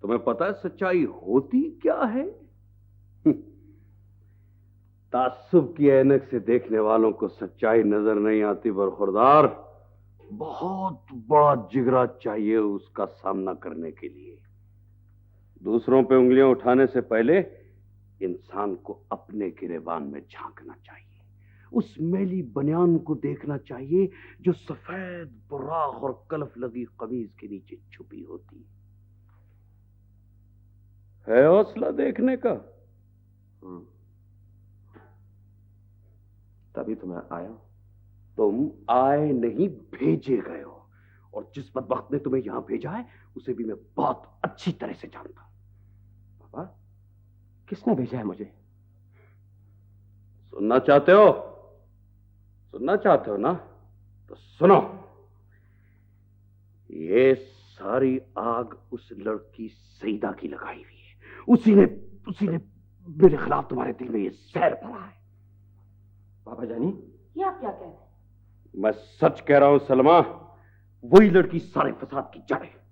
तुम्हें पता है सच्चाई होती क्या है? ताज्जुब की ऐनक से देखने वालों को सच्चाई नजर नहीं आती बरखुरदार। बहुत बड़ा जिगरा चाहिए उसका सामना करने के लिए। दूसरों पे उंगलियां उठाने से पहले इंसान को अपने गिरेबान में झांकना चाहिए। उस मैली बनियान को देखना चाहिए जो सफेद बुराक और कलफ लगी कमीज के नीचे छुपी होती है हौसला देखने का। तभी तो मैं आया। तुम आए नहीं, भेजे गए हो। और जिस बदबख्त ने तुम्हें यहां भेजा है उसे भी मैं बहुत अच्छी तरह से जानता हूं। पापा, किसने भेजा है मुझे? सुनना चाहते हो? सुनना चाहते हो ना? तो सुनो। ये सारी आग उस लड़की सईदा की लगाई हुई है। उसी ने मेरे खिलाफ तुम्हारे दिल में ये जहर भरा है। पापा जानी, ये आप क्या कह रहे हैं? मैं सच कह रहा हूं सलमा, वही लड़की सारे फसाद की जड़ है।